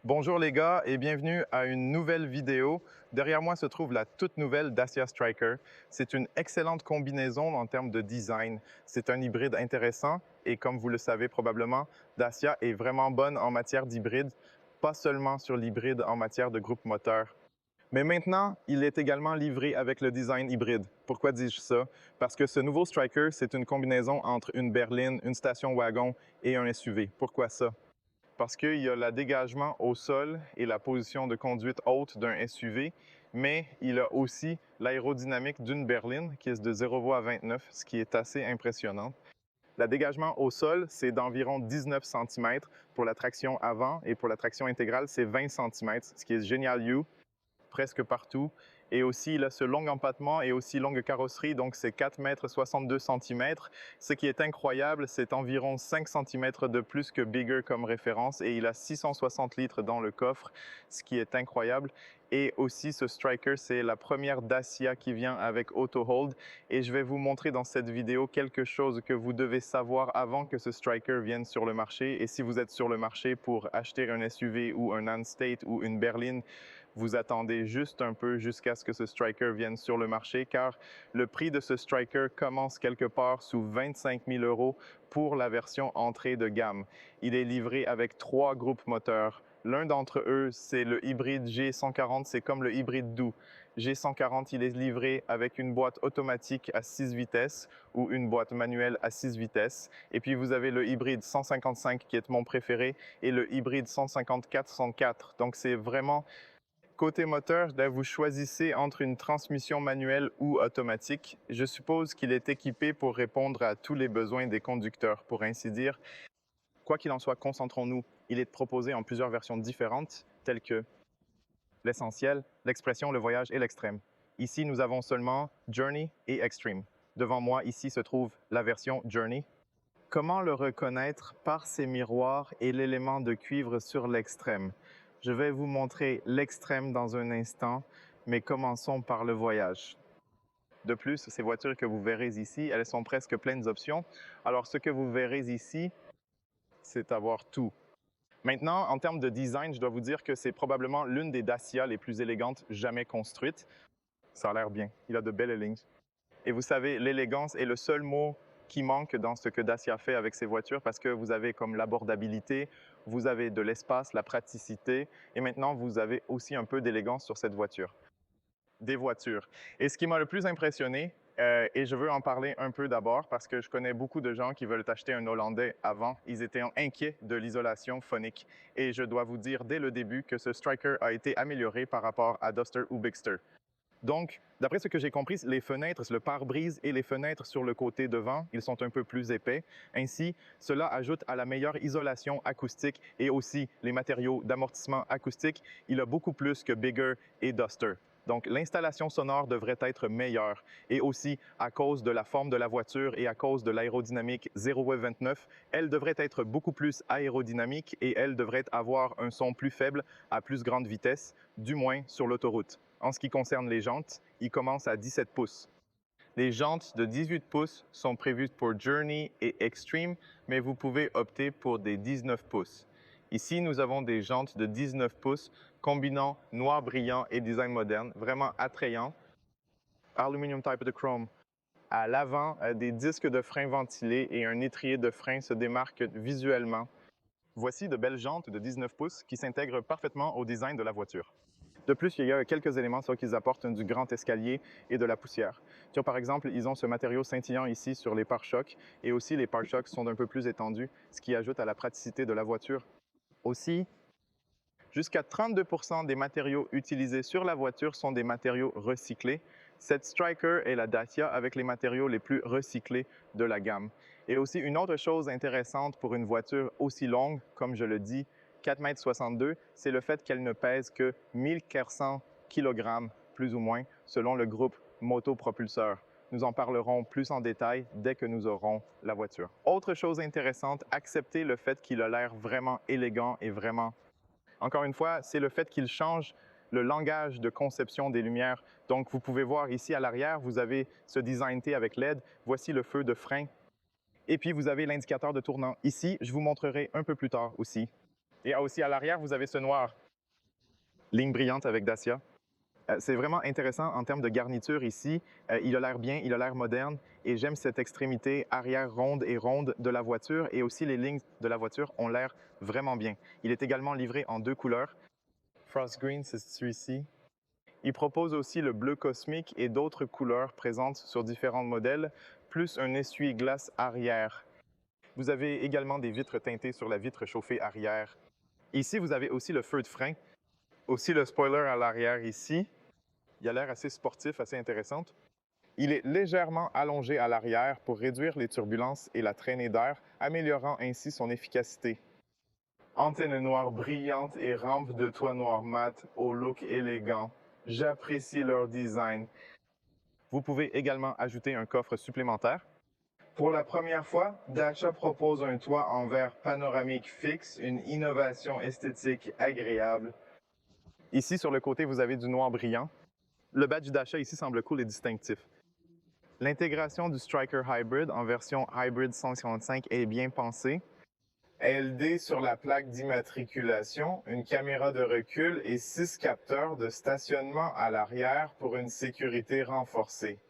Bonjour les gars et bienvenue à une nouvelle vidéo. Derrière moi se trouve la toute nouvelle Dacia Stryker. C'est une excellente combinaison en termes de design. C'est un hybride intéressant et comme vous le savez probablement, Dacia est vraiment bonne en matière d'hybride, pas seulement sur l'hybride en matière de groupe moteur. Mais maintenant, il est également livré avec le design hybride. Pourquoi dis-je ça? Parce que ce nouveau Stryker, c'est une combinaison entre une berline, une station wagon et un SUV. Pourquoi ça? Parce qu'il y a le dégagement au sol et la position de conduite haute d'un SUV, mais il a aussi l'aérodynamique d'une berline qui est de 0 à 29, ce qui est assez impressionnant. Le dégagement au sol, c'est d'environ 19 cm pour la traction avant et pour la traction intégrale, c'est 20 cm, ce qui est génial presque partout. Et aussi, il a ce long empattement et aussi longue carrosserie, donc c'est 4,62 m. Ce qui est incroyable, c'est environ 5 cm de plus que Bigger comme référence et il a 660 litres dans le coffre, ce qui est incroyable. Et aussi, ce Stryker, c'est la première Dacia qui vient avec Auto Hold. Et je vais vous montrer dans cette vidéo quelque chose que vous devez savoir avant que ce Stryker vienne sur le marché. Et si vous êtes sur le marché pour acheter un SUV ou un Unstate ou une berline, vous attendez juste un peu jusqu'à ce que ce Stryker vienne sur le marché, car le prix de ce Stryker commence quelque part sous 25 000 € pour la version entrée de gamme. Il est livré avec 3 groupes moteurs. L'un d'entre eux, c'est le hybride G140, c'est comme le hybride doux. G140, il est livré avec une boîte automatique à 6 vitesses ou une boîte manuelle à 6 vitesses. Et puis vous avez le hybride 155 qui est mon préféré et le hybride 154-104. Donc c'est vraiment côté moteur, là, vous choisissez entre une transmission manuelle ou automatique. Je suppose qu'il est équipé pour répondre à tous les besoins des conducteurs, pour ainsi dire. Quoi qu'il en soit, concentrons-nous. Il est proposé en plusieurs versions différentes, telles que l'essentiel, l'expression, le voyage et l'extrême. Ici, nous avons seulement Journey et Extreme. Devant moi, ici, se trouve la version Journey. Comment le reconnaître par ses miroirs et l'élément de cuivre sur l'extrême? Je vais vous montrer l'extrême dans un instant, mais commençons par le voyage. De plus, ces voitures que vous verrez ici, elles sont presque pleines d'options. Alors, ce que vous verrez ici, c'est avoir tout. Maintenant, en termes de design, je dois vous dire que c'est probablement l'une des Dacia les plus élégantes jamais construites. Ça a l'air bien. Il a de belles lignes. Et vous savez, l'élégance est le seul mot qui manque dans ce que Dacia fait avec ses voitures parce que vous avez comme l'abordabilité, vous avez de l'espace, la praticité et maintenant vous avez aussi un peu d'élégance sur cette voiture. Des voitures. Et ce qui m'a le plus impressionné, et je veux en parler un peu d'abord parce que je connais beaucoup de gens qui veulent acheter un Hollandais avant. Ils étaient inquiets de l'isolation phonique. Et je dois vous dire dès le début que ce Stryker a été amélioré par rapport à Duster ou Bigster. Donc, d'après ce que j'ai compris, les fenêtres, le pare-brise et les fenêtres sur le côté devant, ils sont un peu plus épais. Ainsi, cela ajoute à la meilleure isolation acoustique et aussi les matériaux d'amortissement acoustique. Il a beaucoup plus que Bigger et Duster. Donc, l'installation sonore devrait être meilleure. Et aussi, à cause de la forme de la voiture et à cause de l'aérodynamique 0,29, elle devrait être beaucoup plus aérodynamique et elle devrait avoir un son plus faible à plus grande vitesse, du moins sur l'autoroute. En ce qui concerne les jantes, ils commencent à 17 pouces. Les jantes de 18 pouces sont prévues pour Journey et Extreme, mais vous pouvez opter pour des 19 pouces. Ici, nous avons des jantes de 19 pouces combinant noir brillant et design moderne, vraiment attrayant. Aluminum type de chrome. À l'avant, des disques de frein ventilés et un étrier de frein se démarquent visuellement. Voici de belles jantes de 19 pouces qui s'intègrent parfaitement au design de la voiture. De plus, il y a quelques éléments sur qu'ils apportent du grand escalier et de la poussière. Par exemple, ils ont ce matériau scintillant ici sur les pare-chocs et aussi les pare-chocs sont un peu plus étendus, ce qui ajoute à la praticité de la voiture. Aussi, jusqu'à 32% des matériaux utilisés sur la voiture sont des matériaux recyclés. Cette Stryker est la Dacia avec les matériaux les plus recyclés de la gamme. Et aussi, une autre chose intéressante pour une voiture aussi longue, comme je le dis, 4,62 m, c'est le fait qu'elle ne pèse que 1400 kg, plus ou moins, selon le groupe motopropulseur. Nous en parlerons plus en détail dès que nous aurons la voiture. Autre chose intéressante, acceptez le fait qu'il a l'air vraiment élégant et vraiment. Encore une fois, c'est le fait qu'il change le langage de conception des lumières. Donc, vous pouvez voir ici à l'arrière, vous avez ce design T avec LED. Voici le feu de frein. Et puis, vous avez l'indicateur de tournant. Ici, je vous montrerai un peu plus tard aussi. Et aussi à l'arrière, vous avez ce noir. Ligne brillante avec Dacia. C'est vraiment intéressant en termes de garniture ici. Il a l'air bien, il a l'air moderne et j'aime cette extrémité arrière ronde de la voiture et aussi les lignes de la voiture ont l'air vraiment bien. Il est également livré en 2 couleurs. Frost Green, c'est celui-ci. Il propose aussi le bleu cosmique et d'autres couleurs présentes sur différents modèles, plus un essuie-glace arrière. Vous avez également des vitres teintées sur la vitre chauffée arrière. Ici, vous avez aussi le feu de frein, aussi le spoiler à l'arrière ici. Il a l'air assez sportif, assez intéressant. Il est légèrement allongé à l'arrière pour réduire les turbulences et la traînée d'air, améliorant ainsi son efficacité. Antenne noire brillante et rampe de toit noir mat au look élégant. J'apprécie leur design. Vous pouvez également ajouter un coffre supplémentaire. Pour la première fois, Dacia propose un toit en verre panoramique fixe, une innovation esthétique agréable. Ici, sur le côté, vous avez du noir brillant. Le badge Dacia ici semble cool et distinctif. L'intégration du Striker Hybrid en version Hybrid 155 est bien pensée. LD sur la plaque d'immatriculation, une caméra de recul et 6 capteurs de stationnement à l'arrière pour une sécurité renforcée.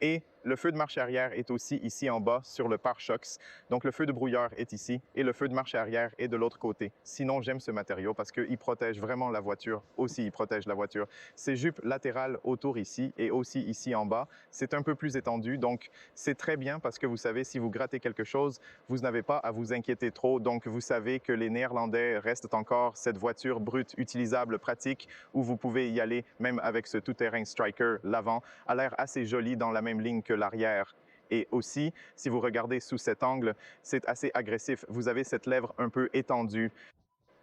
Et le feu de marche arrière est aussi ici en bas sur le pare-chocs. Donc le feu de brouillard est ici et le feu de marche arrière est de l'autre côté. Sinon, j'aime ce matériau parce qu'il protège vraiment la voiture. Aussi, il protège la voiture. Ces jupes latérales autour ici et aussi ici en bas, c'est un peu plus étendu. Donc c'est très bien parce que vous savez, si vous grattez quelque chose, vous n'avez pas à vous inquiéter trop. Donc vous savez que les Néerlandais restent encore cette voiture brute, utilisable, pratique, où vous pouvez y aller même avec ce tout-terrain Striker. L'avant a l'air assez joli dans la même ligne que l'arrière. Et aussi, si vous regardez sous cet angle, c'est assez agressif. Vous avez cette lèvre un peu étendue.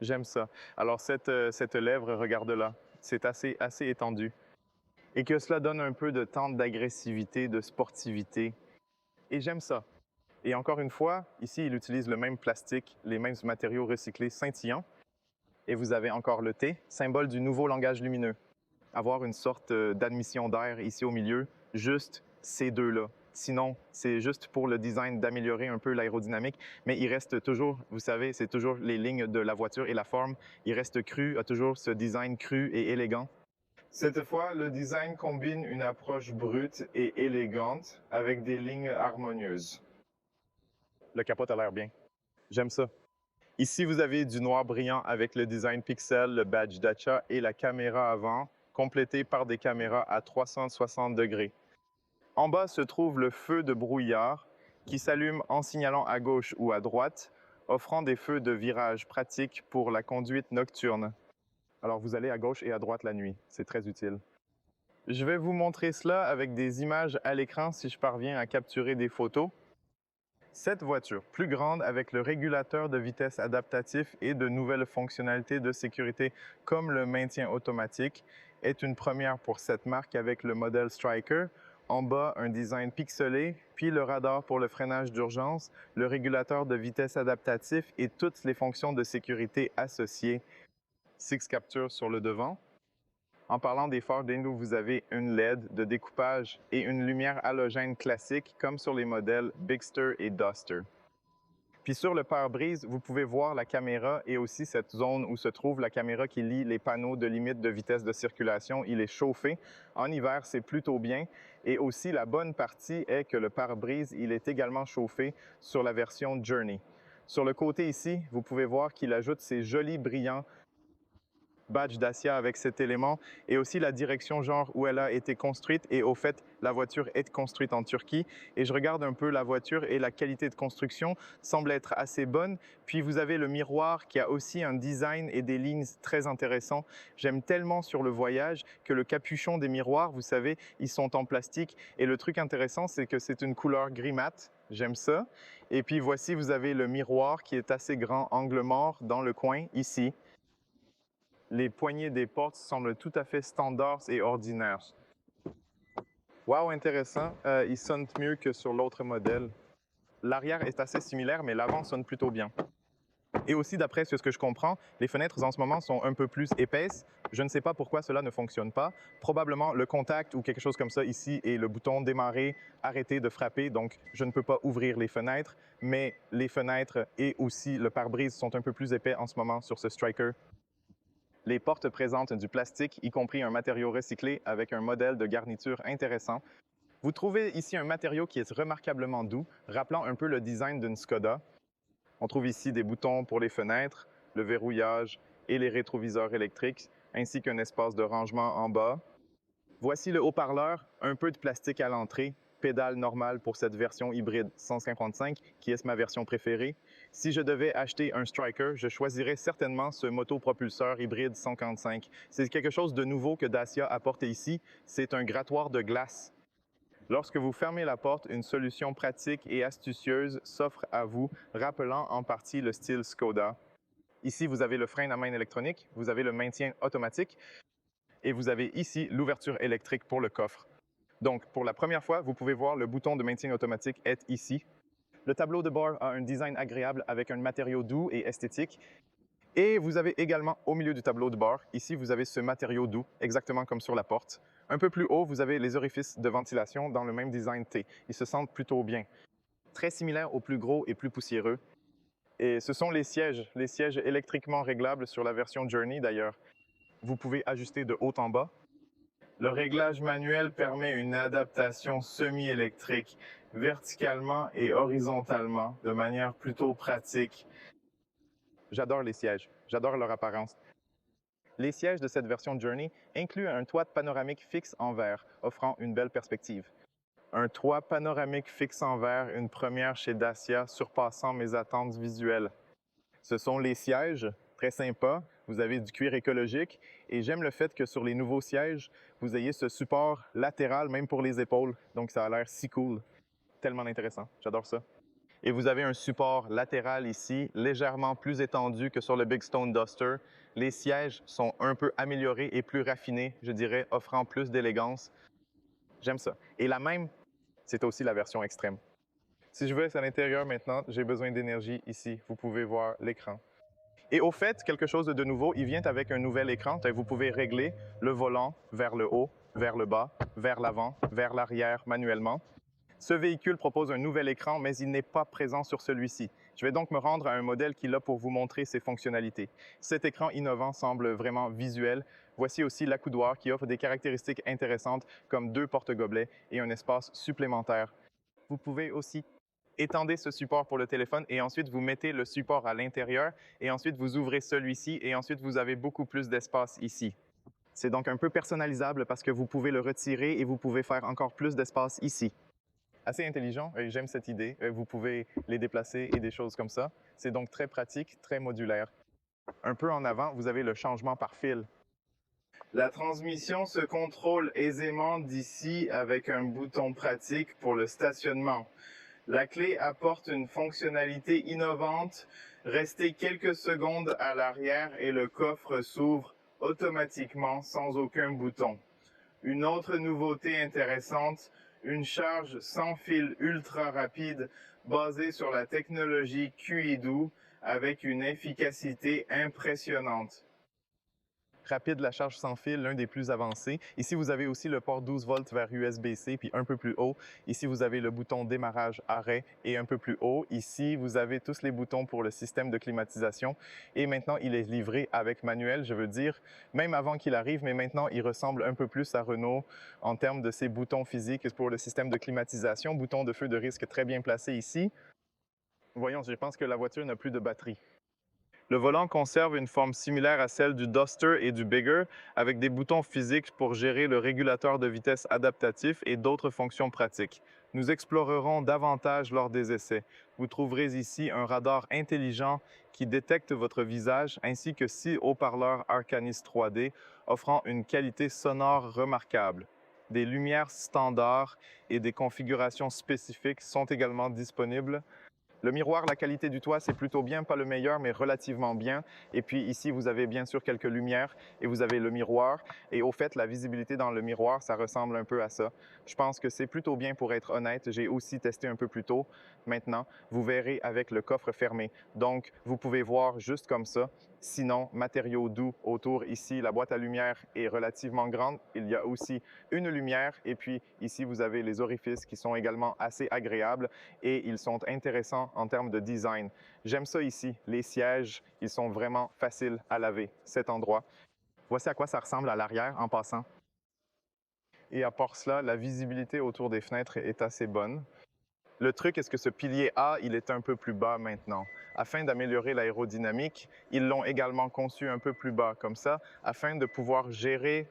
J'aime ça. Alors cette lèvre, regarde là, c'est assez étendu. Et que cela donne un peu de tente d'agressivité, de sportivité. Et j'aime ça. Et encore une fois, ici, il utilise le même plastique, les mêmes matériaux recyclés scintillants. Et vous avez encore le T, symbole du nouveau langage lumineux. Avoir une sorte d'admission d'air ici au milieu, juste ces deux-là. Sinon, c'est juste pour le design d'améliorer un peu l'aérodynamique, mais il reste toujours, vous savez, c'est toujours les lignes de la voiture et la forme. Il reste cru, a toujours ce design cru et élégant. Cette fois, le design combine une approche brute et élégante avec des lignes harmonieuses. Le capot a l'air bien. J'aime ça. Ici, vous avez du noir brillant avec le design pixel, le badge Dacia et la caméra avant, complétée par des caméras à 360 degrés. En bas se trouve le feu de brouillard qui s'allume en signalant à gauche ou à droite, offrant des feux de virage pratiques pour la conduite nocturne. Alors vous allez à gauche et à droite la nuit, c'est très utile. Je vais vous montrer cela avec des images à l'écran si je parviens à capturer des photos. Cette voiture, plus grande avec le régulateur de vitesse adaptatif et de nouvelles fonctionnalités de sécurité comme le maintien automatique, est une première pour cette marque avec le modèle Striker. En bas, un design pixelé, puis le radar pour le freinage d'urgence, le régulateur de vitesse adaptatif et toutes les fonctions de sécurité associées. 6 captures sur le devant. En parlant des phares d'Endo, vous avez une LED de découpage et une lumière halogène classique comme sur les modèles Bigster et Duster. Puis sur le pare-brise, vous pouvez voir la caméra et aussi cette zone où se trouve la caméra qui lie les panneaux de limite de vitesse de circulation. Il est chauffé. En hiver, c'est plutôt bien. Et aussi, la bonne partie est que le pare-brise, il est également chauffé sur la version Journey. Sur le côté ici, vous pouvez voir qu'il ajoute ces jolis brillants badge Dacia avec cet élément et aussi la direction genre où elle a été construite et au fait la voiture est construite en Turquie et je regarde un peu la voiture et la qualité de construction semble être assez bonne. Puis vous avez le miroir qui a aussi un design et des lignes très intéressants. J'aime tellement sur le voyage que le capuchon des miroirs, vous savez, ils sont en plastique et le truc intéressant c'est que c'est une couleur gris mat. J'aime ça. Et puis voici, vous avez le miroir qui est assez grand, angle mort dans le coin ici. Les poignées des portes semblent tout à fait standards et ordinaires. Wow, intéressant. Ils sonnent mieux que sur l'autre modèle. L'arrière est assez similaire, mais l'avant sonne plutôt bien. Et aussi, d'après ce que je comprends, les fenêtres en ce moment sont un peu plus épaisses. Je ne sais pas pourquoi cela ne fonctionne pas. Probablement le contact ou quelque chose comme ça ici et le bouton démarrer, arrêter de frapper. Donc, je ne peux pas ouvrir les fenêtres, mais les fenêtres et aussi le pare-brise sont un peu plus épais en ce moment sur ce Striker. Les portes présentent du plastique, y compris un matériau recyclé avec un modèle de garniture intéressant. Vous trouvez ici un matériau qui est remarquablement doux, rappelant un peu le design d'une Skoda. On trouve ici des boutons pour les fenêtres, le verrouillage et les rétroviseurs électriques, ainsi qu'un espace de rangement en bas. Voici le haut-parleur, un peu de plastique à l'entrée, pédale normale pour cette version hybride 155, qui est ma version préférée. Si je devais acheter un Striker, je choisirais certainement ce motopropulseur hybride 155. C'est quelque chose de nouveau que Dacia apporte ici, c'est un grattoir de glace. Lorsque vous fermez la porte, une solution pratique et astucieuse s'offre à vous, rappelant en partie le style Skoda. Ici, vous avez le frein à main électronique, vous avez le maintien automatique et vous avez ici l'ouverture électrique pour le coffre. Donc, pour la première fois, vous pouvez voir le bouton de maintien automatique est ici. Le tableau de bord a un design agréable avec un matériau doux et esthétique. Et vous avez également au milieu du tableau de bord, ici vous avez ce matériau doux, exactement comme sur la porte. Un peu plus haut, vous avez les orifices de ventilation dans le même design T. Ils se sentent plutôt bien. Très similaires aux plus gros et plus poussiéreux. Et ce sont les sièges électriquement réglables sur la version Journey d'ailleurs. Vous pouvez ajuster de haut en bas. Le réglage manuel permet une adaptation semi-électrique, verticalement et horizontalement, de manière plutôt pratique. J'adore les sièges, j'adore leur apparence. Les sièges de cette version Journey incluent un toit panoramique fixe en verre, offrant une belle perspective. Un toit panoramique fixe en verre, une première chez Dacia, surpassant mes attentes visuelles. Ce sont les sièges, très sympas. Vous avez du cuir écologique et j'aime le fait que sur les nouveaux sièges, vous ayez ce support latéral, même pour les épaules. Donc ça a l'air si cool. Tellement intéressant. J'adore ça. Et vous avez un support latéral ici, légèrement plus étendu que sur le Big Stone Duster. Les sièges sont un peu améliorés et plus raffinés, je dirais, offrant plus d'élégance. J'aime ça. Et la même, c'est aussi la version extrême. Si je veux être à l'intérieur maintenant, j'ai besoin d'énergie ici. Vous pouvez voir l'écran. Et au fait, quelque chose de nouveau, il vient avec un nouvel écran. Vous pouvez régler le volant vers le haut, vers le bas, vers l'avant, vers l'arrière manuellement. Ce véhicule propose un nouvel écran, mais il n'est pas présent sur celui-ci. Je vais donc me rendre à un modèle qui est là pour vous montrer ses fonctionnalités. Cet écran innovant semble vraiment visuel. Voici aussi l'accoudoir qui offre des caractéristiques intéressantes comme 2 porte-gobelets et un espace supplémentaire. Vous pouvez aussi étendre ce support pour le téléphone et ensuite vous mettez le support à l'intérieur et ensuite vous ouvrez celui-ci et ensuite vous avez beaucoup plus d'espace ici. C'est donc un peu personnalisable parce que vous pouvez le retirer et vous pouvez faire encore plus d'espace ici. Assez intelligent, j'aime cette idée. Vous pouvez les déplacer et des choses comme ça. C'est donc très pratique, très modulaire. Un peu en avant, vous avez le changement par fil. La transmission se contrôle aisément d'ici avec un bouton pratique pour le stationnement. La clé apporte une fonctionnalité innovante. Restez quelques secondes à l'arrière et le coffre s'ouvre automatiquement sans aucun bouton. Une autre nouveauté intéressante, une charge sans fil ultra rapide basée sur la technologie QEdo avec une efficacité impressionnante. Rapide, la charge sans fil, l'un des plus avancés. Ici, vous avez aussi le port 12 volts vers USB-C, puis un peu plus haut. Ici, vous avez le bouton démarrage arrêt et un peu plus haut. Ici, vous avez tous les boutons pour le système de climatisation. Et maintenant, il est livré avec manuel, je veux dire, même avant qu'il arrive, mais maintenant, il ressemble un peu plus à Renault en termes de ses boutons physiques pour le système de climatisation. Bouton de feu de risque très bien placé ici. Voyons, je pense que la voiture n'a plus de batterie. Le volant conserve une forme similaire à celle du Duster et du Bigger, avec des boutons physiques pour gérer le régulateur de vitesse adaptatif et d'autres fonctions pratiques. Nous explorerons davantage lors des essais. Vous trouverez ici un radar intelligent qui détecte votre visage ainsi que 6 haut-parleurs Arcanis 3D offrant une qualité sonore remarquable. Des lumières standards et des configurations spécifiques sont également disponibles. Le miroir, la qualité du toit, c'est plutôt bien, pas le meilleur, mais relativement bien. Et puis ici, vous avez bien sûr quelques lumières et vous avez le miroir. Et au fait, la visibilité dans le miroir, ça ressemble un peu à ça. Je pense que c'est plutôt bien pour être honnête. J'ai aussi testé un peu plus tôt. Maintenant, vous verrez avec le coffre fermé. Donc, vous pouvez voir juste comme ça. Sinon, matériaux doux autour. Ici, la boîte à lumière est relativement grande. Il y a aussi une lumière. Et puis ici, vous avez les orifices qui sont également assez agréables et ils sont intéressants en termes de design. J'aime ça ici. Les sièges, ils sont vraiment faciles à laver, cet endroit. Voici à quoi ça ressemble à l'arrière en passant. Et à part cela, la visibilité autour des fenêtres est assez bonne. Le truc est que ce pilier A, il est un peu plus bas maintenant. Afin d'améliorer l'aérodynamique, ils l'ont également conçu un peu plus bas, comme ça, afin de pouvoir gérer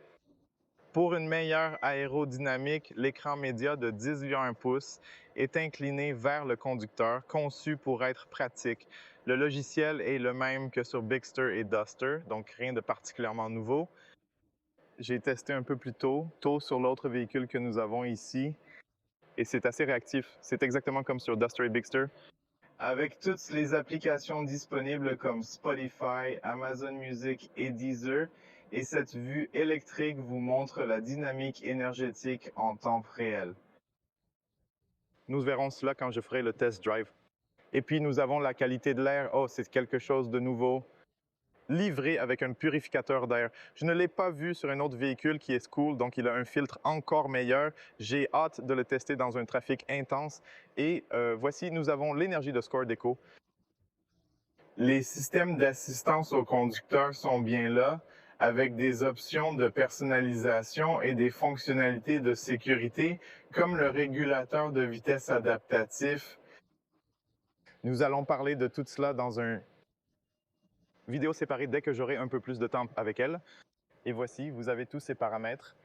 pour une meilleure aérodynamique, l'écran média de 10,1 pouces est incliné vers le conducteur, conçu pour être pratique. Le logiciel est le même que sur Bigster et Duster, donc rien de particulièrement nouveau. J'ai testé un peu plus tôt sur l'autre véhicule que nous avons ici, et c'est assez réactif. C'est exactement comme sur Duster et Bigster. Avec toutes les applications disponibles comme Spotify, Amazon Music et Deezer, et cette vue électrique vous montre la dynamique énergétique en temps réel. Nous verrons cela quand je ferai le test drive. Et puis nous avons la qualité de l'air. Oh, c'est quelque chose de nouveau. Livré avec un purificateur d'air. Je ne l'ai pas vu sur un autre véhicule qui est cool, donc il a un filtre encore meilleur. J'ai hâte de le tester dans un trafic intense. Et voici, nous avons l'énergie de Score Deco. Les systèmes d'assistance au conducteur sont bien là, avec des options de personnalisation et des fonctionnalités de sécurité, comme le régulateur de vitesse adaptatif. Nous allons parler de tout cela dans une vidéo séparée dès que j'aurai un peu plus de temps avec elle. Et voici, vous avez tous ces paramètres.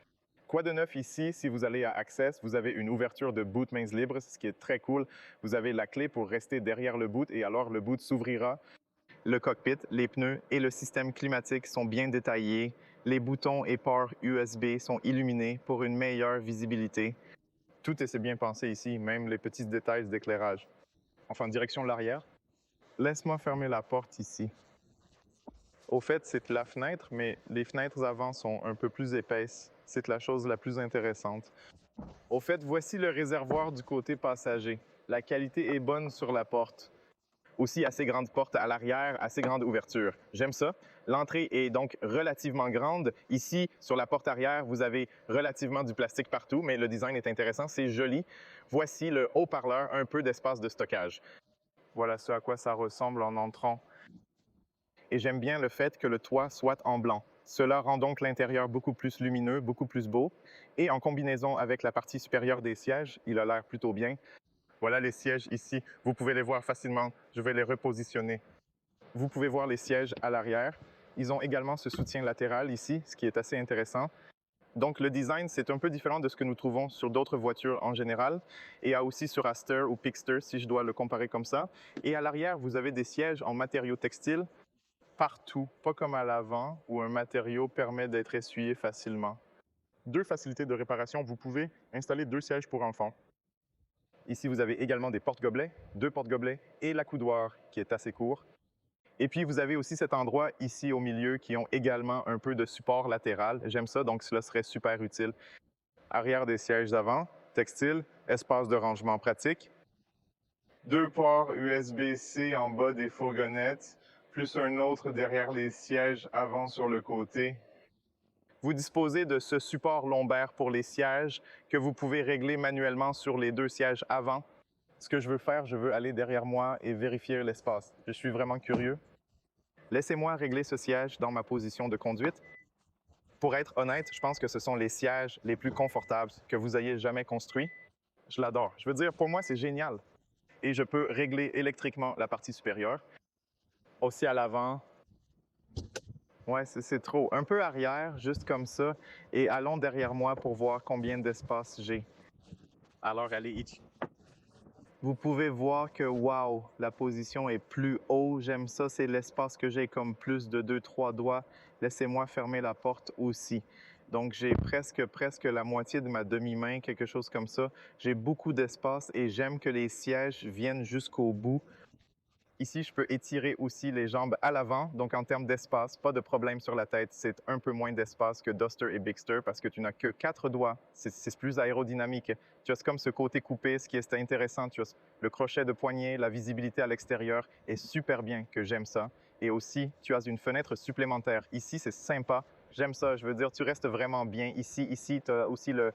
Quoi de neuf ici, si vous allez à Access, vous avez une ouverture de boot mains libres, ce qui est très cool. Vous avez la clé pour rester derrière le boot et alors le boot s'ouvrira. Le cockpit, les pneus et le système climatique sont bien détaillés. Les boutons et ports USB sont illuminés pour une meilleure visibilité. Tout est bien pensé ici, même les petits détails d'éclairage. Enfin, direction l'arrière. Laisse-moi fermer la porte ici. Au fait, c'est la fenêtre, mais les fenêtres avant sont un peu plus épaisses. C'est la chose la plus intéressante. Au fait, voici le réservoir du côté passager. La qualité est bonne sur la porte. Aussi, assez grande porte à l'arrière, assez grande ouverture. J'aime ça. L'entrée est donc relativement grande. Ici, sur la porte arrière, vous avez relativement du plastique partout, mais le design est intéressant, c'est joli. Voici le haut-parleur, un peu d'espace de stockage. Voilà ce à quoi ça ressemble en entrant. Et j'aime bien le fait que le toit soit en blanc. Cela rend donc l'intérieur beaucoup plus lumineux, beaucoup plus beau. Et en combinaison avec la partie supérieure des sièges, il a l'air plutôt bien. Voilà les sièges ici. Vous pouvez les voir facilement. Je vais les repositionner. Vous pouvez voir les sièges à l'arrière. Ils ont également ce soutien latéral ici, ce qui est assez intéressant. Donc le design, c'est un peu différent de ce que nous trouvons sur d'autres voitures en général, et aussi sur Aster ou Pixter, si je dois le comparer comme ça. Et à l'arrière, vous avez des sièges en matériaux textiles partout, pas comme à l'avant, où un matériau permet d'être essuyé facilement. Deux facilités de réparation. Vous pouvez installer 2 sièges pour enfants. Ici, vous avez également des porte-gobelets, 2 porte-gobelets et l'accoudoir qui est assez court. Et puis, vous avez aussi cet endroit ici au milieu qui ont également un peu de support latéral. J'aime ça, donc cela serait super utile. Arrière des sièges avant, textile, espace de rangement pratique. 2 ports USB-C en bas des fourgonnettes, plus un autre derrière les sièges avant sur le côté. Vous disposez de ce support lombaire pour les sièges que vous pouvez régler manuellement sur les 2 sièges avant. Ce que je veux faire, je veux aller derrière moi et vérifier l'espace. Je suis vraiment curieux. Laissez-moi régler ce siège dans ma position de conduite. Pour être honnête, je pense que ce sont les sièges les plus confortables que vous ayez jamais construits. Je l'adore. Je veux dire, pour moi, c'est génial. Et je peux régler électriquement la partie supérieure. Aussi à l'avant. Ouais, c'est trop. Un peu arrière, juste comme ça. Et allons derrière moi pour voir combien d'espace j'ai. Alors, allez, ici. Vous pouvez voir que, wow, la position est plus haut. J'aime ça, c'est l'espace que j'ai comme plus de 2-3 doigts. Laissez-moi fermer la porte aussi. Donc, j'ai presque la moitié de ma demi-main, quelque chose comme ça. J'ai beaucoup d'espace et j'aime que les sièges viennent jusqu'au bout Ici, je peux étirer aussi les jambes à l'avant, donc en termes d'espace, pas de problème sur la tête. C'est un peu moins d'espace que Duster et Bigster parce que tu n'as que 4 doigts. C'est plus aérodynamique. Tu as comme ce côté coupé, ce qui est intéressant. Tu as le crochet de poignet, la visibilité à l'extérieur est super bien, que j'aime ça. Et aussi, tu as une fenêtre supplémentaire. Ici, c'est sympa. J'aime ça. Je veux dire, tu restes vraiment bien ici. Ici, tu as aussi le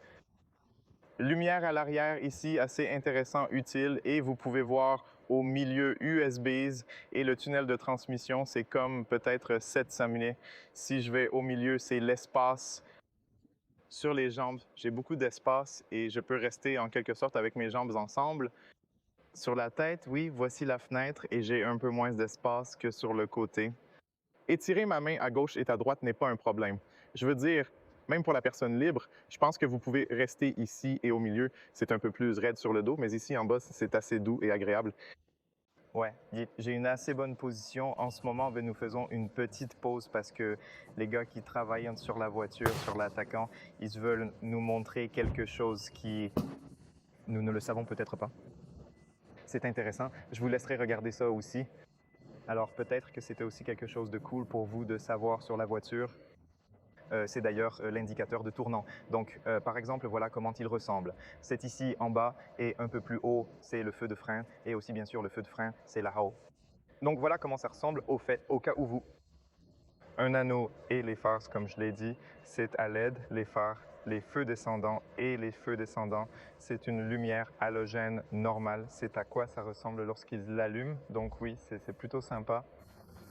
lumière à l'arrière ici, assez intéressant, utile. Et vous pouvez voir au milieu USBs et le tunnel de transmission, c'est comme peut-être 7 samurais. Si je vais au milieu, c'est l'espace sur les jambes. J'ai beaucoup d'espace et je peux rester en quelque sorte avec mes jambes ensemble. Sur la tête, oui, voici la fenêtre et j'ai un peu moins d'espace que sur le côté. Étirer ma main à gauche et à droite n'est pas un problème. Je veux dire, même pour la personne libre, je pense que vous pouvez rester ici et au milieu. C'est un peu plus raide sur le dos, mais ici en bas, c'est assez doux et agréable. Ouais, j'ai une assez bonne position. En ce moment, nous faisons une petite pause parce que les gars qui travaillent sur la voiture, sur l'attaquant, ils veulent nous montrer quelque chose qui nous ne le savons peut-être pas. C'est intéressant. Je vous laisserai regarder ça aussi. Alors peut-être que c'était aussi quelque chose de cool pour vous de savoir sur la voiture. C'est d'ailleurs l'indicateur de tournant. Donc, par exemple, voilà comment il ressemble. C'est ici en bas et un peu plus haut, c'est le feu de frein. Et aussi, bien sûr, le feu de frein, c'est là-haut. Donc, voilà comment ça ressemble au cas où vous. Un anneau et les phares, comme je l'ai dit, c'est à LED, les phares, les feux descendants et les feux descendants. C'est une lumière halogène normale. C'est à quoi ça ressemble lorsqu'ils l'allument. Donc oui, c'est plutôt sympa.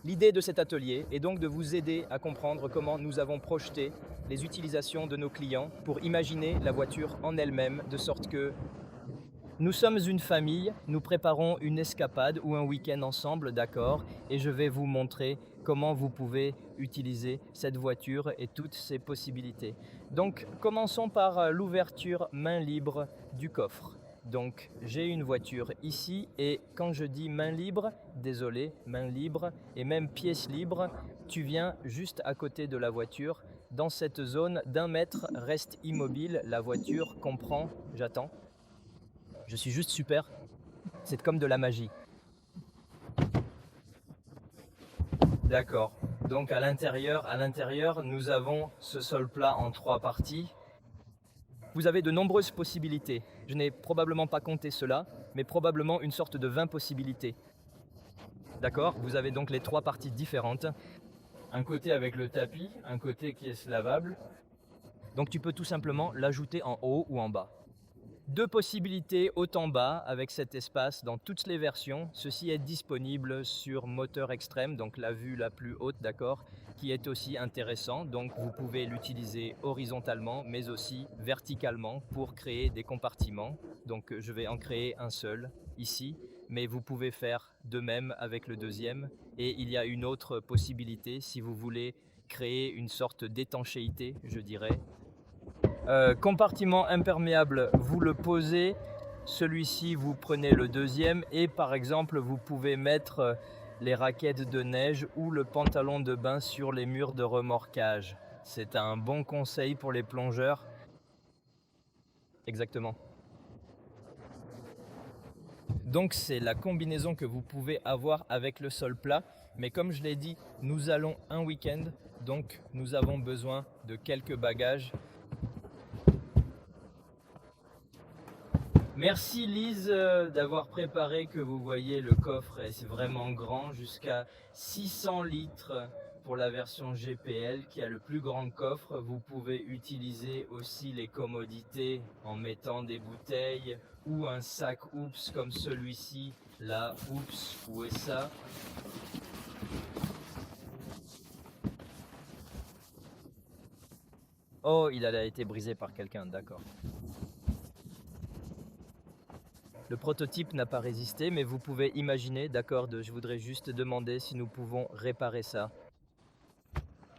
L'idée de cet atelier est donc de vous aider à comprendre comment nous avons projeté les utilisations de nos clients pour imaginer la voiture en elle-même, de sorte que nous sommes une famille, nous préparons une escapade ou un week-end ensemble, d'accord, et je vais vous montrer comment vous pouvez utiliser cette voiture et toutes ses possibilités. Donc, commençons par l'ouverture main libre du coffre. Donc, j'ai une voiture ici et quand je dis main libre, désolé, main libre et même pièce libre, tu viens juste à côté de la voiture. Dans cette zone d'1 mètre, reste immobile, la voiture comprend, j'attends. Je suis juste super, c'est comme de la magie. D'accord, donc à l'intérieur, nous avons ce sol plat en 3 parties. Vous avez de nombreuses possibilités. Je n'ai probablement pas compté cela, mais probablement une sorte de 20 possibilités. D'accord, vous avez donc les 3 parties différentes. Un côté avec le tapis, un côté qui est lavable. Donc tu peux tout simplement l'ajouter en haut ou en bas. 2 possibilités haut en bas avec cet espace dans toutes les versions. Ceci est disponible sur moteur extrême, donc la vue la plus haute, d'accord, qui est aussi intéressant. Donc vous pouvez l'utiliser horizontalement mais aussi verticalement pour créer des compartiments. Donc je vais en créer un seul ici, mais vous pouvez faire de même avec le deuxième. Et il y a une autre possibilité si vous voulez créer une sorte d'étanchéité, je dirais. Compartiment imperméable, vous le posez, celui-ci vous prenez le deuxième et par exemple vous pouvez mettre les raquettes de neige ou le pantalon de bain sur les murs de remorquage. C'est un bon conseil pour les plongeurs. Exactement. Donc c'est la combinaison que vous pouvez avoir avec le sol plat, mais comme je l'ai dit, nous allons un week-end, donc nous avons besoin de quelques bagages. Merci Lise d'avoir préparé, que vous voyez le coffre est vraiment grand, jusqu'à 600 litres pour la version GPL qui a le plus grand coffre. Vous pouvez utiliser aussi les commodités en mettant des bouteilles ou un sac Oops comme celui-ci. Là, Oops, où est ça? Oh, il a été brisé par quelqu'un, d'accord. Le prototype n'a pas résisté, mais vous pouvez imaginer, d'accord, je voudrais juste demander si nous pouvons réparer ça.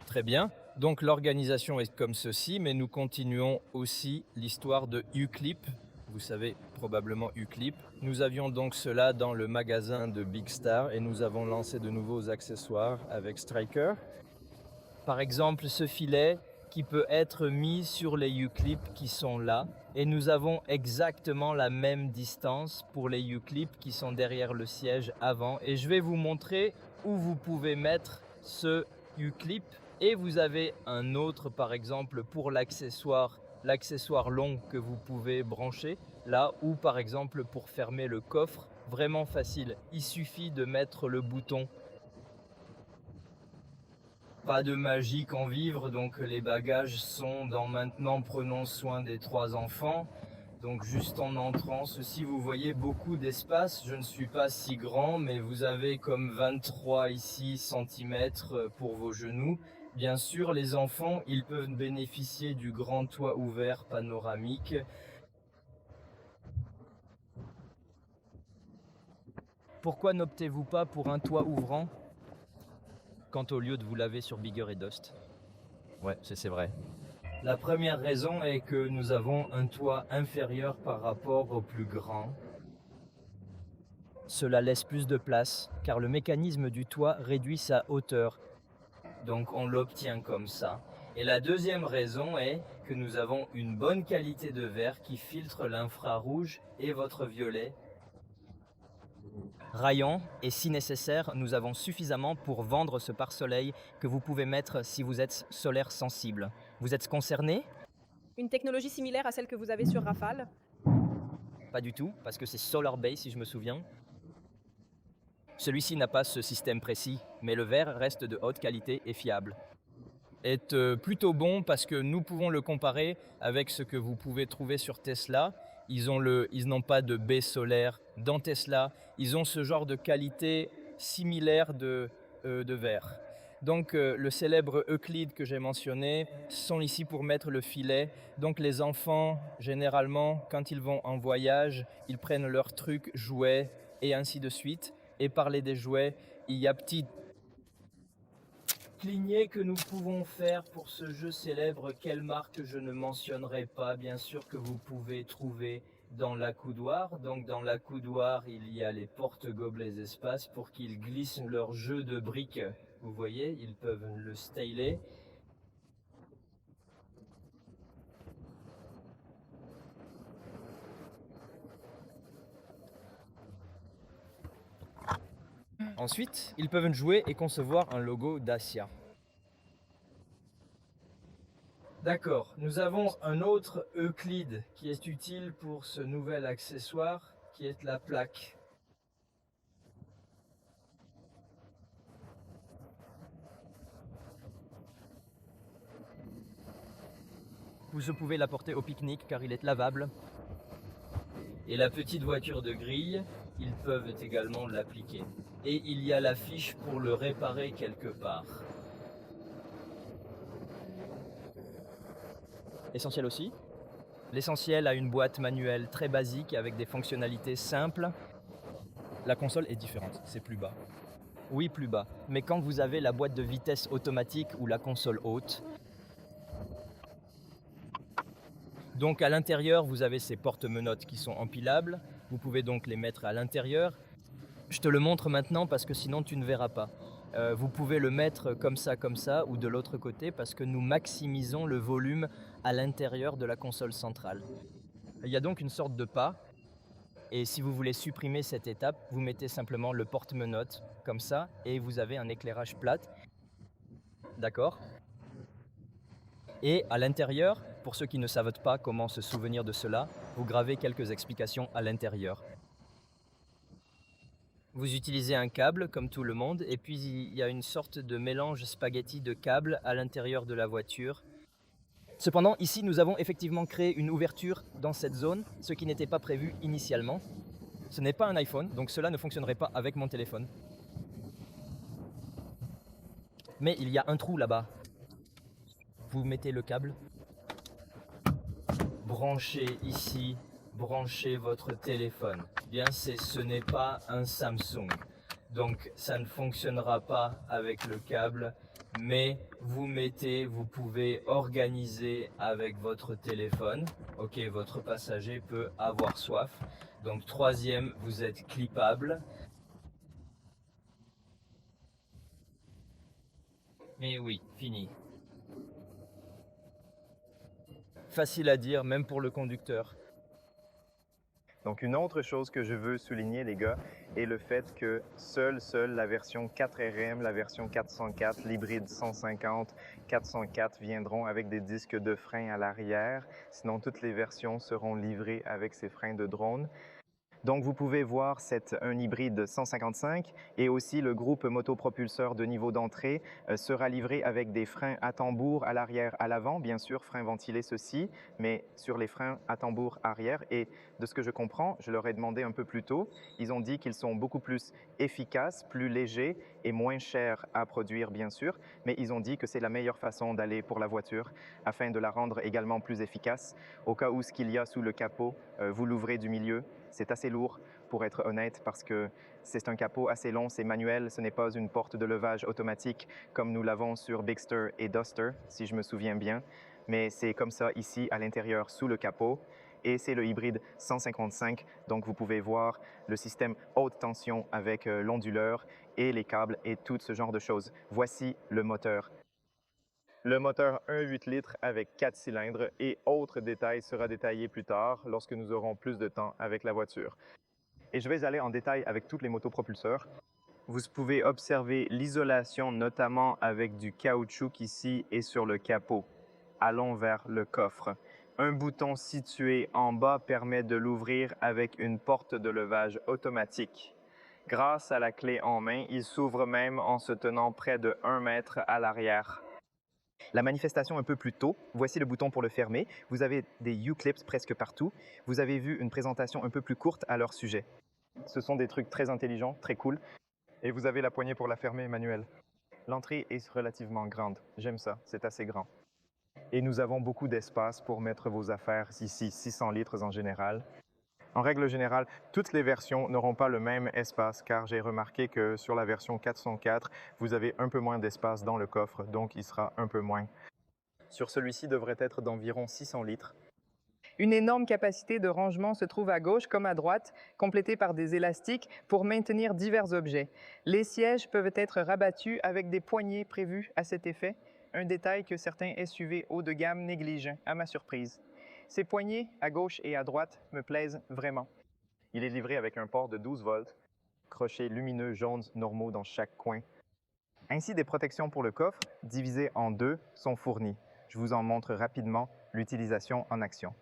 Très bien, donc l'organisation est comme ceci, mais nous continuons aussi l'histoire de U-Clip. Vous savez probablement U-Clip. Nous avions donc cela dans le magasin de Big Star et nous avons lancé de nouveaux accessoires avec Striker. Par exemple, ce filet qui peut être mis sur les U-clips qui sont là. Et nous avons exactement la même distance pour les U-clips qui sont derrière le siège avant. Et je vais vous montrer où vous pouvez mettre ce U-clip. Et vous avez un autre, par exemple, pour l'accessoire long que vous pouvez brancher là, ou par exemple pour fermer le coffre. Vraiment facile, il suffit de mettre le bouton. Pas de magie qu'en vivre, donc les bagages sont dans Maintenant prenons soin des 3 enfants. Donc juste en entrant, ceci vous voyez beaucoup d'espace, je ne suis pas si grand, mais vous avez comme 23 ici centimètres pour vos genoux. Bien sûr, les enfants, ils peuvent bénéficier du grand toit ouvert panoramique. Pourquoi n'optez-vous pas pour un toit ouvrant quant au lieu de vous laver sur Bigger et Dust? Ouais, c'est vrai. La première raison est que nous avons un toit inférieur par rapport au plus grand. Cela laisse plus de place, car le mécanisme du toit réduit sa hauteur. Donc on l'obtient comme ça. Et la deuxième raison est que nous avons une bonne qualité de verre qui filtre l'infrarouge et votre violet. Rayon, et si nécessaire, nous avons suffisamment pour vendre ce pare-soleil que vous pouvez mettre si vous êtes solaire sensible. Vous êtes concerné? Une technologie similaire à celle que vous avez sur Rafale? Pas du tout, parce que c'est Solar Bay si je me souviens. Celui-ci n'a pas ce système précis, mais le verre reste de haute qualité et fiable. Est plutôt bon parce que nous pouvons le comparer avec ce que vous pouvez trouver sur Tesla. Ils n'ont pas de baie solaire dans Tesla. Ils ont ce genre de qualité similaire de verre. Donc le célèbre Euclide que j'ai mentionné sont ici pour mettre le filet. Donc les enfants, généralement, quand ils vont en voyage, ils prennent leurs trucs, jouets et ainsi de suite. Et parler des jouets, il y a petit cligné que nous pouvons faire pour ce jeu célèbre. Quelle marque je ne mentionnerai pas, bien sûr, que vous pouvez trouver dans l'accoudoir. Donc dans l'accoudoir, il y a les porte-gobelets espaces pour qu'ils glissent leur jeu de briques. Vous voyez, ils peuvent le styler. Ensuite, ils peuvent jouer et concevoir un logo Dacia. D'accord, nous avons un autre Euclide qui est utile pour ce nouvel accessoire qui est la plaque. Vous pouvez l'apporter au pique-nique car il est lavable. Et la petite voiture de grille, ils peuvent également l'appliquer. Et il y a la fiche pour le réparer quelque part. Essentiel aussi. L'essentiel a une boîte manuelle très basique avec des fonctionnalités simples. La console est différente, c'est plus bas. Oui, plus bas. Mais quand vous avez la boîte de vitesse automatique ou la console haute, donc à l'intérieur, vous avez ces porte-menottes qui sont empilables. Vous pouvez donc les mettre à l'intérieur. Je te le montre maintenant parce que sinon tu ne verras pas. Vous pouvez le mettre comme ça ou de l'autre côté parce que nous maximisons le volume à l'intérieur de la console centrale. Il y a donc une sorte de pas. Et si vous voulez supprimer cette étape, vous mettez simplement le porte-menottes comme ça et vous avez un éclairage plat. D'accord ? Et à l'intérieur, pour ceux qui ne savent pas comment se souvenir de cela, vous gravez quelques explications à l'intérieur. Vous utilisez un câble comme tout le monde et puis il y a une sorte de mélange spaghetti de câbles à l'intérieur de la voiture. Cependant, ici, nous avons effectivement créé une ouverture dans cette zone, ce qui n'était pas prévu initialement. Ce n'est pas un iPhone, donc cela ne fonctionnerait pas avec mon téléphone. Mais il y a un trou là-bas. Vous mettez le câble. Branchez ici, branchez votre téléphone. Bien, ce n'est pas un Samsung. Donc, ça ne fonctionnera pas avec le câble. Mais vous pouvez organiser avec votre téléphone. Ok, votre passager peut avoir soif. Donc, troisième, vous êtes clippable. Mais oui, fini. facile à dire, même pour le conducteur. Donc une autre chose que je veux souligner, les gars, est le fait que seule la version 4RM, la version 404, l'hybride 150, 404 viendront avec des disques de frein à l'arrière. Sinon, toutes les versions seront livrées avec ces freins de drone. Donc, vous pouvez voir, c'est un hybride 155 et aussi le groupe motopropulseur de niveau d'entrée sera livré avec des freins à tambour à l'arrière, à l'avant, bien sûr, freins ventilés ceci, mais sur les freins à tambour arrière. Et de ce que je comprends, je leur ai demandé un peu plus tôt, ils ont dit qu'ils sont beaucoup plus efficaces, plus légers et moins chers à produire, bien sûr, mais ils ont dit que c'est la meilleure façon d'aller pour la voiture afin de la rendre également plus efficace. Au cas où ce qu'il y a sous le capot, vous l'ouvrez du milieu. C'est assez lourd, pour être honnête, parce que c'est un capot assez long, c'est manuel, ce n'est pas une porte de levage automatique comme nous l'avons sur Bigster et Duster, si je me souviens bien. Mais c'est comme ça ici, à l'intérieur, sous le capot. Et c'est le hybride 155, donc vous pouvez voir le système haute tension avec l'onduleur et les câbles et tout ce genre de choses. Voici le moteur. Le moteur 1,8 litres avec 4 cylindres et autres détails sera détaillé plus tard lorsque nous aurons plus de temps avec la voiture. Et je vais aller en détail avec tous les motopropulseurs. Vous pouvez observer l'isolation notamment avec du caoutchouc ici et sur le capot. Allons vers le coffre. Un bouton situé en bas permet de l'ouvrir avec une porte de levage automatique. Grâce à la clé en main, il s'ouvre même en se tenant près de 1 mètre à l'arrière. La manifestation un peu plus tôt, voici le bouton pour le fermer. Vous avez des U-clips presque partout. Vous avez vu une présentation un peu plus courte à leur sujet. Ce sont des trucs très intelligents, très cool. Et vous avez la poignée pour la fermer manuelle. L'entrée est relativement grande. J'aime ça, c'est assez grand. Et nous avons beaucoup d'espace pour mettre vos affaires ici, 600 litres en général. En règle générale, toutes les versions n'auront pas le même espace car j'ai remarqué que sur la version 404, vous avez un peu moins d'espace dans le coffre, donc il sera un peu moins. Sur celui-ci devrait être d'environ 600 litres. Une énorme capacité de rangement se trouve à gauche comme à droite, complétée par des élastiques pour maintenir divers objets. Les sièges peuvent être rabattus avec des poignées prévues à cet effet, un détail que certains SUV haut de gamme négligent, à ma surprise. Ces poignées, à gauche et à droite, me plaisent vraiment. Il est livré avec un port de 12 volts, crochets lumineux jaunes normaux dans chaque coin. Ainsi, des protections pour le coffre, divisées en deux, sont fournies. Je vous en montre rapidement l'utilisation en action.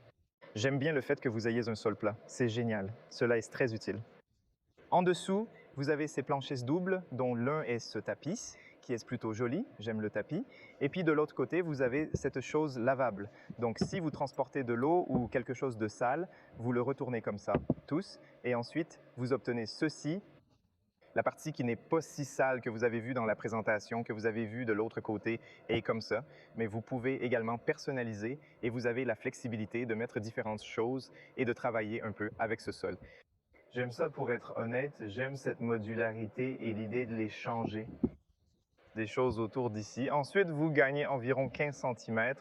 J'aime bien le fait que vous ayez un sol plat. C'est génial. Cela est très utile. En dessous, vous avez ces planchers doubles, dont l'un est ce tapis, qui est plutôt joli. J'aime le tapis. Et puis de l'autre côté, vous avez cette chose lavable. Donc si vous transportez de l'eau ou quelque chose de sale, vous le retournez comme ça, tous. Et ensuite, vous obtenez ceci. La partie qui n'est pas si sale que vous avez vue dans la présentation, que vous avez vue de l'autre côté, est comme ça. Mais vous pouvez également personnaliser et vous avez la flexibilité de mettre différentes choses et de travailler un peu avec ce sol. J'aime ça pour être honnête, j'aime cette modularité et l'idée de les changer. Des choses autour d'ici. Ensuite, vous gagnez environ 15 cm.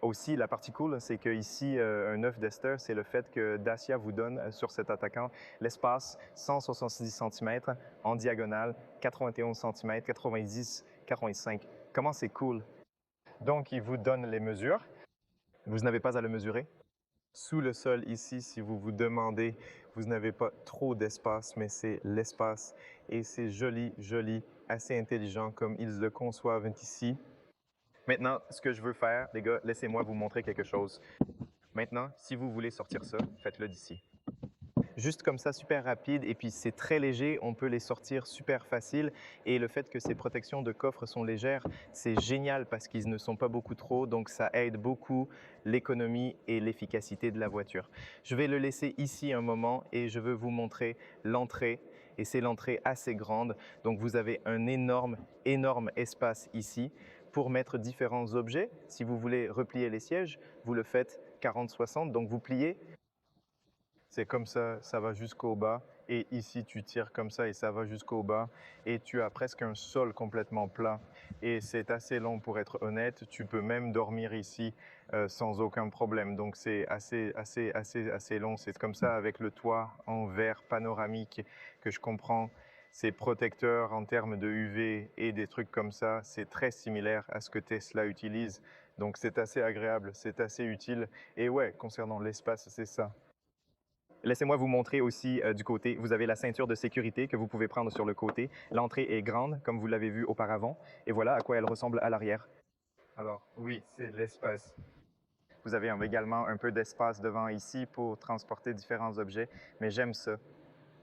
Aussi, la partie cool, c'est qu'ici, un œuf d'Ester, c'est le fait que Dacia vous donne sur cet attaquant l'espace 170 cm en diagonale, 91 cm, 90, 45. Comment c'est cool! Donc, il vous donne les mesures. Vous n'avez pas à le mesurer. Sous le sol ici, si vous vous demandez, vous n'avez pas trop d'espace, mais c'est l'espace. Et c'est joli, joli, assez intelligent comme ils le conçoivent ici. Maintenant, ce que je veux faire, les gars, laissez-moi vous montrer quelque chose. Maintenant, si vous voulez sortir ça, faites-le d'ici. Juste comme ça, super rapide, et puis c'est très léger, on peut les sortir super facile. Et le fait que ces protections de coffre sont légères, c'est génial parce qu'ils ne sont pas beaucoup trop, donc ça aide beaucoup l'économie et l'efficacité de la voiture. Je vais le laisser ici un moment et je veux vous montrer l'entrée. Et c'est l'entrée assez grande, donc vous avez un énorme, énorme espace ici pour mettre différents objets. Si vous voulez replier les sièges, vous le faites 40-60, donc vous pliez. C'est comme ça, ça va jusqu'au bas. Et ici, tu tires comme ça et ça va jusqu'au bas. Et tu as presque un sol complètement plat. Et c'est assez long pour être honnête. Tu peux même dormir ici sans aucun problème. Donc c'est assez long. C'est comme ça avec le toit en verre panoramique que je comprends. Ces protecteurs en termes de UV et des trucs comme ça, c'est très similaire à ce que Tesla utilise. Donc c'est assez agréable, c'est assez utile. Et ouais, concernant l'espace, c'est ça. Laissez-moi vous montrer aussi du côté. Vous avez la ceinture de sécurité que vous pouvez prendre sur le côté. L'entrée est grande, comme vous l'avez vu auparavant. Et voilà à quoi elle ressemble à l'arrière. Alors oui, c'est de l'espace. Vous avez également un peu d'espace devant ici pour transporter différents objets, mais j'aime ça.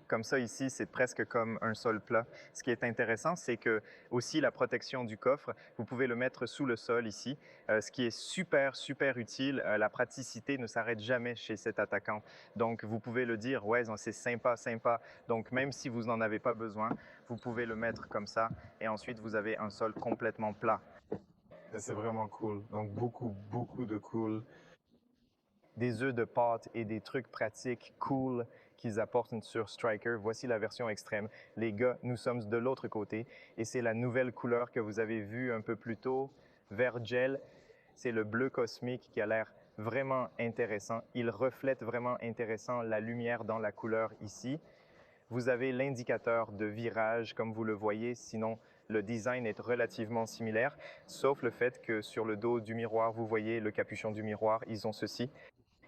Comme ça ici, c'est presque comme un sol plat. Ce qui est intéressant, c'est que aussi la protection du coffre, vous pouvez le mettre sous le sol ici, ce qui est super, super utile. La praticité ne s'arrête jamais chez cet attaquant. Donc, vous pouvez le dire, ouais, c'est sympa, sympa. Donc, même si vous n'en avez pas besoin, vous pouvez le mettre comme ça et ensuite, vous avez un sol complètement plat. C'est vraiment cool. Donc, beaucoup de cool. Des œufs de pâte et des trucs pratiques cool qu'ils apportent sur Striker. Voici la version extrême. Les gars, nous sommes de l'autre côté et c'est la nouvelle couleur que vous avez vue un peu plus tôt, vert gel. C'est le bleu cosmique qui a l'air vraiment intéressant. Il reflète vraiment intéressant la lumière dans la couleur ici. Vous avez l'indicateur de virage comme vous le voyez, sinon le design est relativement similaire, sauf le fait que sur le dos du miroir, vous voyez le capuchon du miroir, ils ont ceci.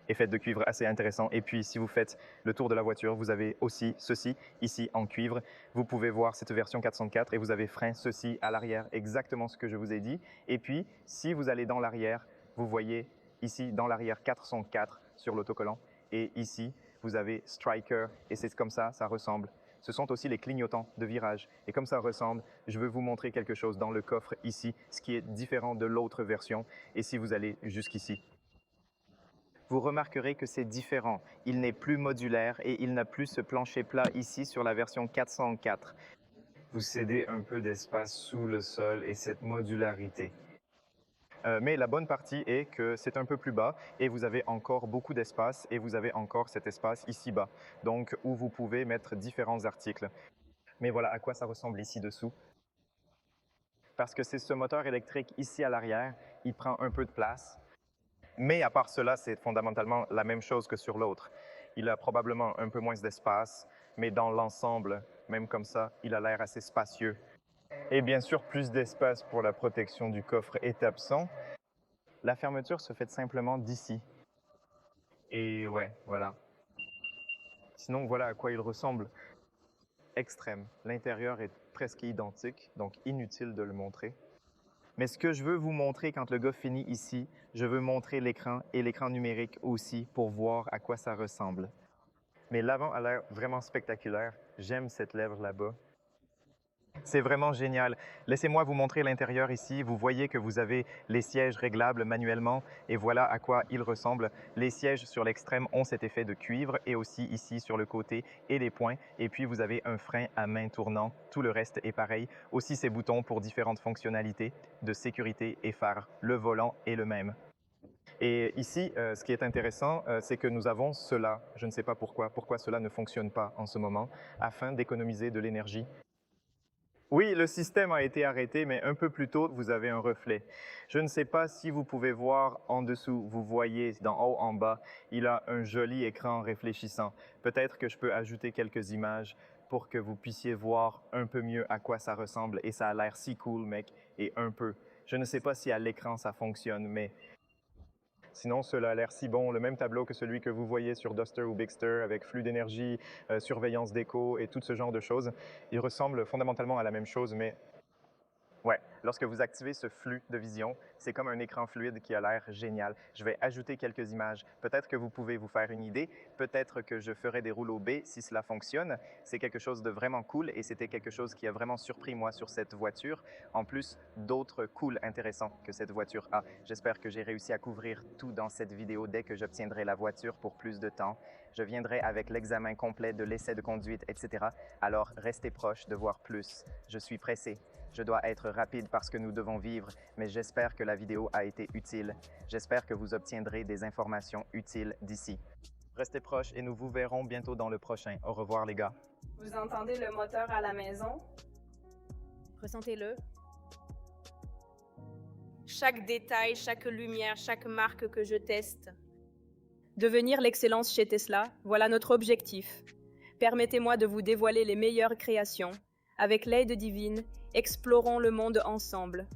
Est fait de cuivre assez intéressant. Et puis, si vous faites le tour de la voiture, vous avez aussi ceci ici en cuivre. Vous pouvez voir cette version 404 et vous avez frein ceci à l'arrière, exactement ce que je vous ai dit. Et puis, si vous allez dans l'arrière, vous voyez ici dans l'arrière 404 sur l'autocollant. Et ici, vous avez Striker et c'est comme ça, ça ressemble. Ce sont aussi les clignotants de virage. Et comme ça ressemble, je veux vous montrer quelque chose dans le coffre ici, ce qui est différent de l'autre version. Et si vous allez jusqu'ici, vous remarquerez que c'est différent. Il n'est plus modulaire et il n'a plus ce plancher plat ici sur la version 404. Vous cédez un peu d'espace sous le sol et cette modularité. Mais la bonne partie est que c'est un peu plus bas et vous avez encore beaucoup d'espace et vous avez encore cet espace ici bas, donc où vous pouvez mettre différents articles. Mais voilà à quoi ça ressemble ici dessous. Parce que c'est ce moteur électrique ici à l'arrière, il prend un peu de place. Mais à part cela, c'est fondamentalement la même chose que sur l'autre. Il a probablement un peu moins d'espace, mais dans l'ensemble, même comme ça, il a l'air assez spacieux. Et bien sûr, plus d'espace pour la protection du coffre est absent. La fermeture se fait simplement d'ici. Et ouais, voilà. Sinon, voilà à quoi il ressemble. Extrême. L'intérieur est presque identique, donc inutile de le montrer. Mais ce que je veux vous montrer quand le gars finit ici, je veux montrer l'écran et l'écran numérique aussi pour voir à quoi ça ressemble. Mais l'avant a l'air vraiment spectaculaire. J'aime cette lèvre là-bas. C'est vraiment génial. Laissez-moi vous montrer l'intérieur ici. Vous voyez que vous avez les sièges réglables manuellement et voilà à quoi ils ressemblent. Les sièges sur l'extrême ont cet effet de cuivre et aussi ici sur le côté et les points. Et puis vous avez un frein à main tournant. Tout le reste est pareil. Aussi ces boutons pour différentes fonctionnalités de sécurité et phare. Le volant est le même. Et ici, ce qui est intéressant, c'est que nous avons cela. Je ne sais pas pourquoi cela ne fonctionne pas en ce moment, afin d'économiser de l'énergie. Oui, le système a été arrêté, mais un peu plus tôt, vous avez un reflet. Je ne sais pas si vous pouvez voir en dessous, vous voyez d'en haut en bas, il a un joli écran réfléchissant. Peut-être que je peux ajouter quelques images pour que vous puissiez voir un peu mieux à quoi ça ressemble. Et ça a l'air si cool, mec, et un peu. Je ne sais pas si à l'écran ça fonctionne, mais sinon, cela a l'air si bon. Le même tableau que celui que vous voyez sur Duster ou Bigster avec flux d'énergie, surveillance d'écho et tout ce genre de choses. Il ressemble fondamentalement à la même chose, mais ouais, lorsque vous activez ce flux de vision, c'est comme un écran fluide qui a l'air génial. Je vais ajouter quelques images. Peut-être que vous pouvez vous faire une idée. Peut-être que je ferai des rouleaux B si cela fonctionne. C'est quelque chose de vraiment cool et c'était quelque chose qui a vraiment surpris moi sur cette voiture. En plus d'autres cool intéressants que cette voiture a. J'espère que j'ai réussi à couvrir tout dans cette vidéo dès que j'obtiendrai la voiture pour plus de temps. Je viendrai avec l'examen complet de l'essai de conduite, etc. Alors, restez proches de voir plus. Je suis pressé. Je dois être rapide parce que nous devons vivre, mais j'espère que la vidéo a été utile. J'espère que vous obtiendrez des informations utiles d'ici. Restez proches et nous vous verrons bientôt dans le prochain. Au revoir les gars. Vous entendez le moteur à la maison? Ressentez-le. Chaque détail, chaque lumière, chaque marque que je teste. Devenir l'excellence chez Tesla, voilà notre objectif. Permettez-moi de vous dévoiler les meilleures créations. Avec l'aide divine, explorons le monde ensemble.